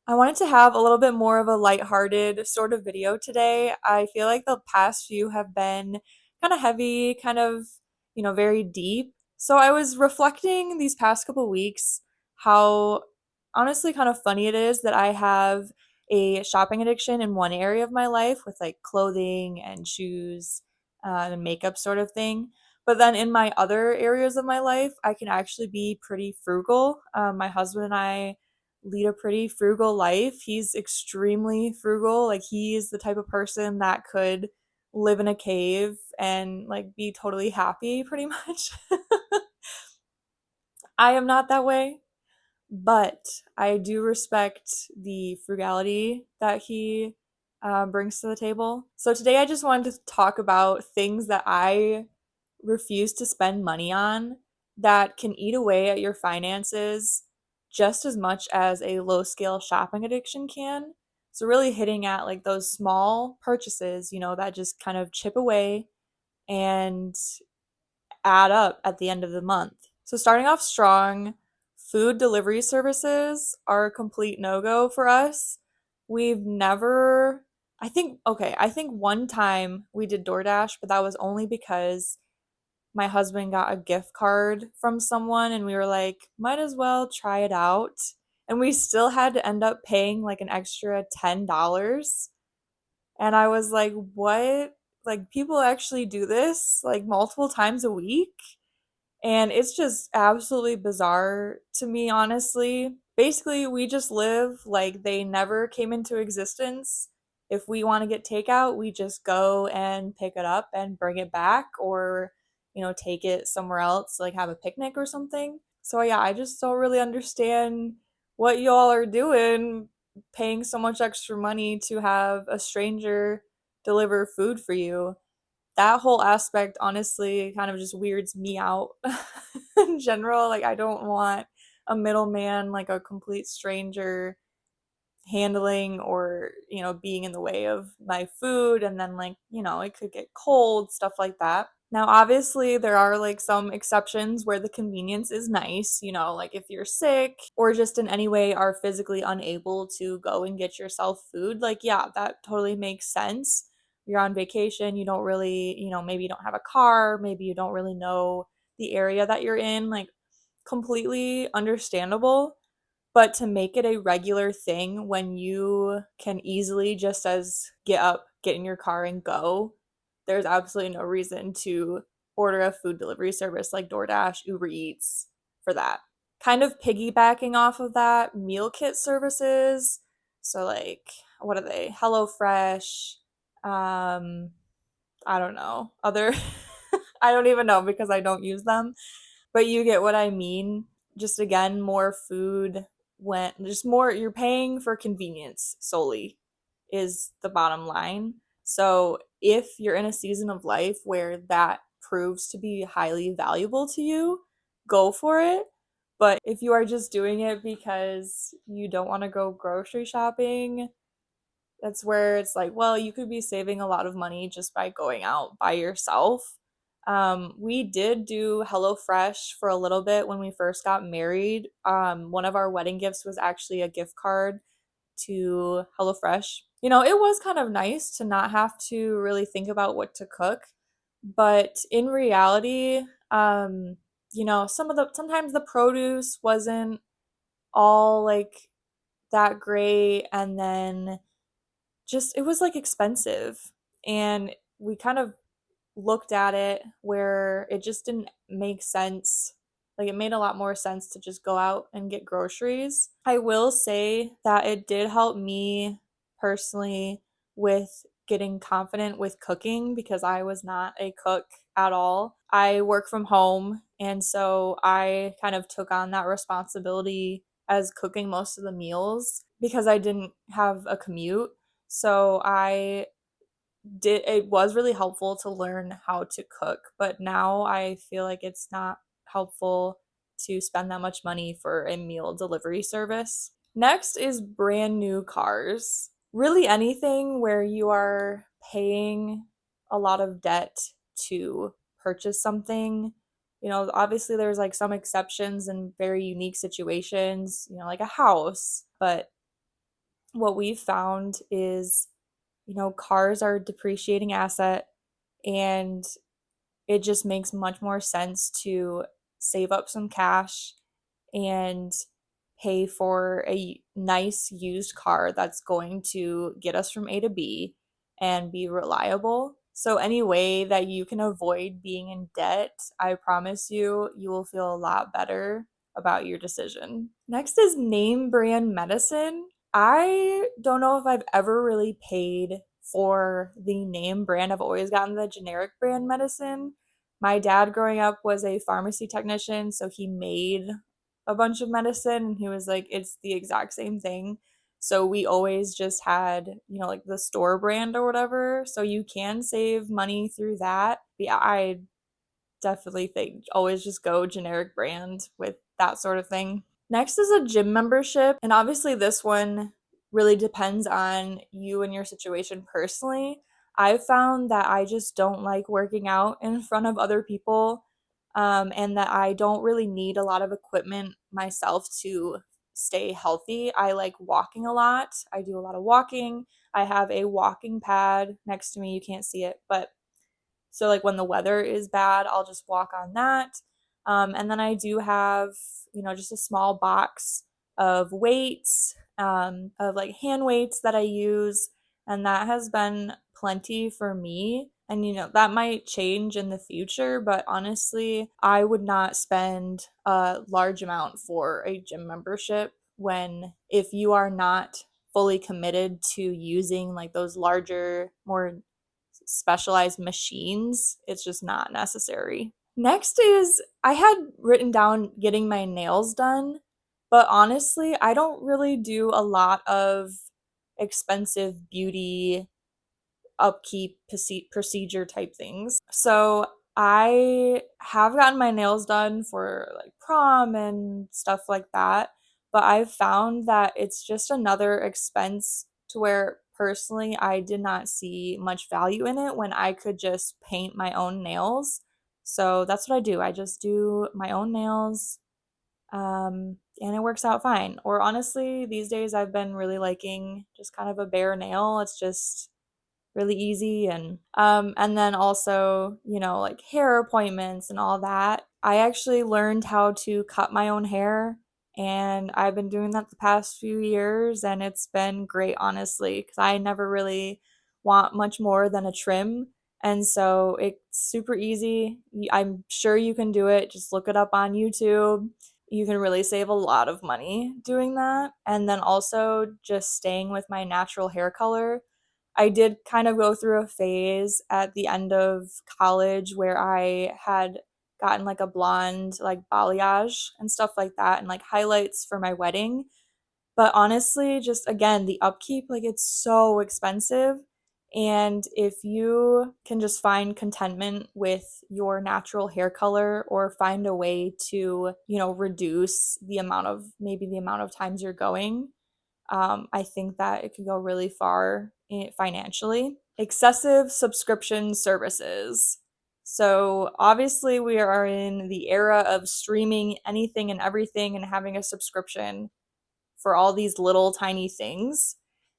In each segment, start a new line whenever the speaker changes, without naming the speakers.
I wanted to have a little bit more of a lighthearted sort of video today. I feel like the past few have been kind of heavy, kind of, very deep. So I was reflecting these past couple weeks how honestly kind of funny it is that I have a shopping addiction in one area of my life with like clothing and shoes and makeup sort of thing. But then in my other areas of my life, I can actually be pretty frugal. My husband and I lead a pretty frugal life. He's extremely frugal. Like he's the type of person that could live in a cave and like be totally happy pretty much. I am not that way, but I do respect the frugality that he brings to the table. So today I just wanted to talk about things that I refuse to spend money on that can eat away at your finances just as much as a low scale shopping addiction can. So, really hitting at like those small purchases, that just kind of chip away and add up at the end of the month. So, starting off strong, food delivery services are a complete no go for us. We've never, I think one time we did DoorDash, but that was only because my husband got a gift card from someone and we were like, might as well try it out. And we still had to end up paying like an extra $10. And I was like, what? Like, people actually do this like multiple times a week? And it's just absolutely bizarre to me, honestly. Basically, we just live like they never came into existence. If we want to get takeout, we just go and pick it up and bring it back or, take it somewhere else, like have a picnic or something. So, yeah, I just don't really understand what y'all are doing paying so much extra money to have a stranger deliver food for you. That whole aspect honestly kind of just weirds me out in general. Like, I don't want a middleman, like a complete stranger, handling or, being in the way of my food. And then, like, it could get cold, stuff like that. Now, obviously, there are like some exceptions where the convenience is nice, like if you're sick or just in any way are physically unable to go and get yourself food, like, yeah, that totally makes sense. You're on vacation, you don't really, maybe you don't have a car, maybe you don't really know the area that you're in, like, completely understandable. But to make it a regular thing when you can easily just as get up, get in your car and go, there's absolutely no reason to order a food delivery service like DoorDash, Uber Eats for that. Kind of piggybacking off of that, meal kit services. So like what are they? HelloFresh, um, I don't know. Other I don't even know because I don't use them. But you get what I mean. Just again, more food when just more you're paying for convenience solely is the bottom line. So if you're in a season of life where that proves to be highly valuable to you, go for it. But if you are just doing it because you don't want to go grocery shopping, that's where it's like, well, you could be saving a lot of money just by going out by yourself. We did do HelloFresh for a little bit when we first got married. One of our wedding gifts was actually a gift card to HelloFresh. It was kind of nice to not have to really think about what to cook, but in reality, sometimes the produce wasn't all like that great, and then just it was like expensive, and we kind of looked at it where it just didn't make sense. Like, it made a lot more sense to just go out and get groceries. I will say that it did help me personally with getting confident with cooking because I was not a cook at all. I work from home, and so I kind of took on that responsibility as cooking most of the meals because I didn't have a commute. So it was really helpful to learn how to cook, but now I feel like it's not helpful to spend that much money for a meal delivery service. Next is brand new cars. Really anything where you are paying a lot of debt to purchase something. Obviously there's like some exceptions and very unique situations, like a house, but what we've found is, cars are a depreciating asset, and it just makes much more sense to save up some cash and pay for a nice used car that's going to get us from A to B and be reliable. So, any way that you can avoid being in debt, I promise you, you will feel a lot better about your decision. Next is name brand medicine. I don't know if I've ever really paid for the name brand. I've always gotten the generic brand medicine. My dad growing up was a pharmacy technician, so he made a bunch of medicine and he was like, it's the exact same thing. So we always just had, like the store brand or whatever. So you can save money through that. But yeah, I definitely think always just go generic brand with that sort of thing. Next is a gym membership. And obviously, this one really depends on you and your situation personally. I've found that I just don't like working out in front of other people, and that I don't really need a lot of equipment myself to stay healthy. I like walking a lot. I do a lot of walking. I have a walking pad next to me. You can't see it, but so like when the weather is bad, I'll just walk on that. And then I do have, just a small box of weights, of like hand weights that I use. And that has been plenty for me. And, that might change in the future, but honestly, I would not spend a large amount for a gym membership when, if you are not fully committed to using like those larger, more specialized machines, it's just not necessary. Next is I had written down getting my nails done, but honestly, I don't really do a lot of expensive beauty upkeep procedure type things. So I have gotten my nails done for like prom and stuff like that, but I've found that it's just another expense to where personally I did not see much value in it when I could just paint my own nails. So that's what I do. I just do my own nails, and it works out fine. Or honestly, these days I've been really liking just kind of a bare nail. It's just really easy, and then also, like hair appointments and all that. I actually learned how to cut my own hair, and I've been doing that the past few years, and it's been great, honestly, because I never really want much more than a trim. And so it's super easy. I'm sure you can do it. Just look it up on YouTube. You can really save a lot of money doing that. And then also just staying with my natural hair color. I did kind of go through a phase at the end of college where I had gotten like a blonde, like balayage and stuff like that, and like highlights for my wedding. But honestly, just again, the upkeep, like it's so expensive. And if you can just find contentment with your natural hair color or find a way to, reduce the amount of times you're going, I think that it could go really far financially. Excessive subscription services. So, obviously, we are in the era of streaming anything and everything and having a subscription for all these little tiny things.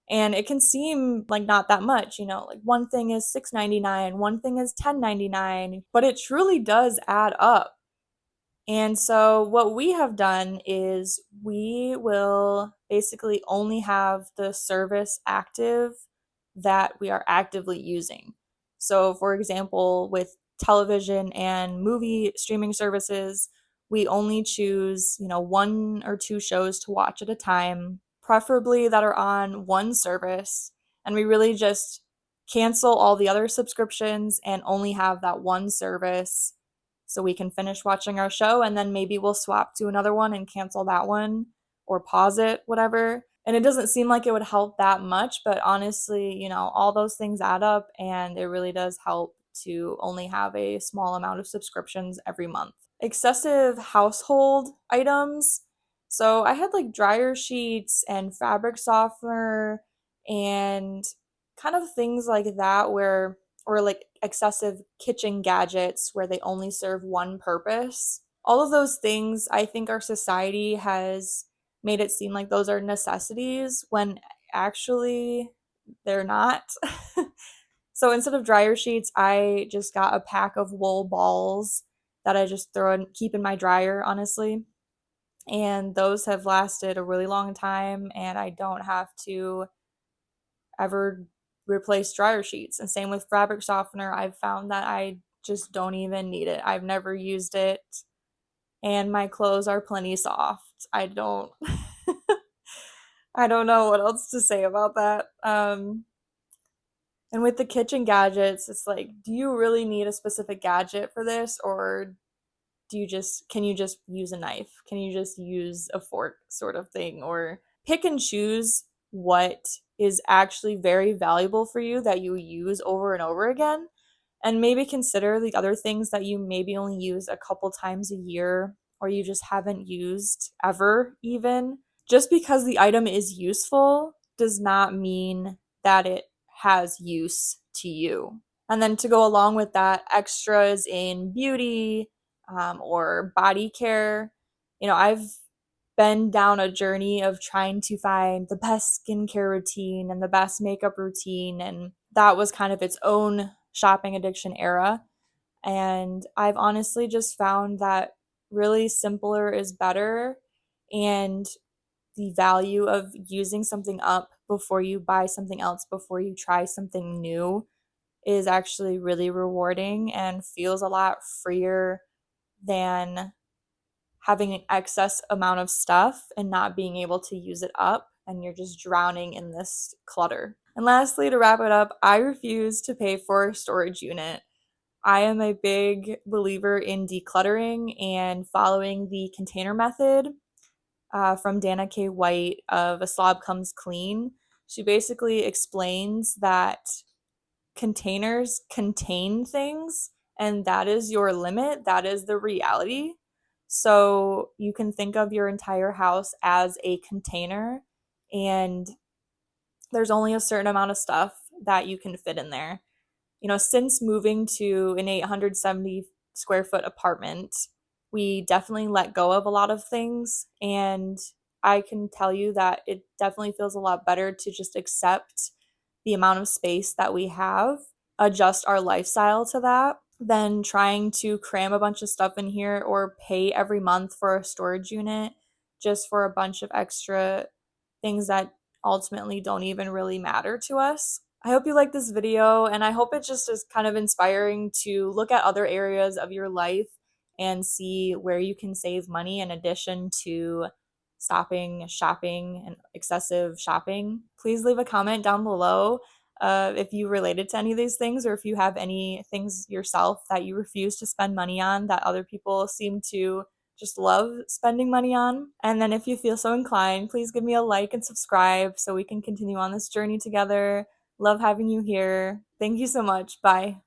And it can seem like not that much, like one thing is $6.99, one thing is $10.99, but it truly does add up. And so, what we have done is we will basically only have the service active that we are actively using. So, for example, with television and movie streaming services, we only choose, one or two shows to watch at a time, preferably that are on one service. And we really just cancel all the other subscriptions and only have that one service so we can finish watching our show, and then maybe we'll swap to another one and cancel that one or pause it, whatever. And it doesn't seem like it would help that much, but honestly, all those things add up, and it really does help to only have a small amount of subscriptions every month. Excessive household items. So I had like dryer sheets and fabric softener and kind of things like that, where or like excessive kitchen gadgets where they only serve one purpose. All of those things, I think our society has made it seem like those are necessities when actually, they're not. So instead of dryer sheets, I just got a pack of wool balls that I just throw and keep in my dryer, honestly. And those have lasted a really long time, and I don't have to ever replace dryer sheets. And same with fabric softener, I've found that I just don't even need it. I've never used it, and my clothes are plenty soft. I don't know what else to say about that. And with the kitchen gadgets, it's like, do you really need a specific gadget for this, or can you just use a knife? Can you just use a fork sort of thing? Or pick and choose what is actually very valuable for you that you use over and over again, and maybe consider the other things that you maybe only use a couple times a year or you just haven't used ever even. Just because the item is useful does not mean that it has use to you. And then to go along with that, extras in beauty, or body care. I've been down a journey of trying to find the best skincare routine and the best makeup routine, and that was kind of its own shopping addiction era. And I've honestly just found that really simpler is better, and the value of using something up before you buy something else, before you try something new, is actually really rewarding and feels a lot freer than having an excess amount of stuff and not being able to use it up, and you're just drowning in this clutter. And lastly, to wrap it up, I refuse to pay for a storage unit. I am a big believer in decluttering and following the container method, from Dana K. White of A Slob Comes Clean. She basically explains that containers contain things, and that is your limit, that is the reality. So you can think of your entire house as a container, and there's only a certain amount of stuff that you can fit in there. Since moving to an 870 square foot apartment, we definitely let go of a lot of things. And I can tell you that it definitely feels a lot better to just accept the amount of space that we have, adjust our lifestyle to that, than trying to cram a bunch of stuff in here or pay every month for a storage unit just for a bunch of extra things that ultimately don't even really matter to us. I hope you like this video, and I hope it just is kind of inspiring to look at other areas of your life and see where you can save money in addition to stopping shopping and excessive shopping. Please leave a comment down below if you related to any of these things, or if you have any things yourself that you refuse to spend money on that other people seem to just love spending money on. And then if you feel so inclined, please give me a like and subscribe so we can continue on this journey together. Love having you here. Thank you so much. Bye.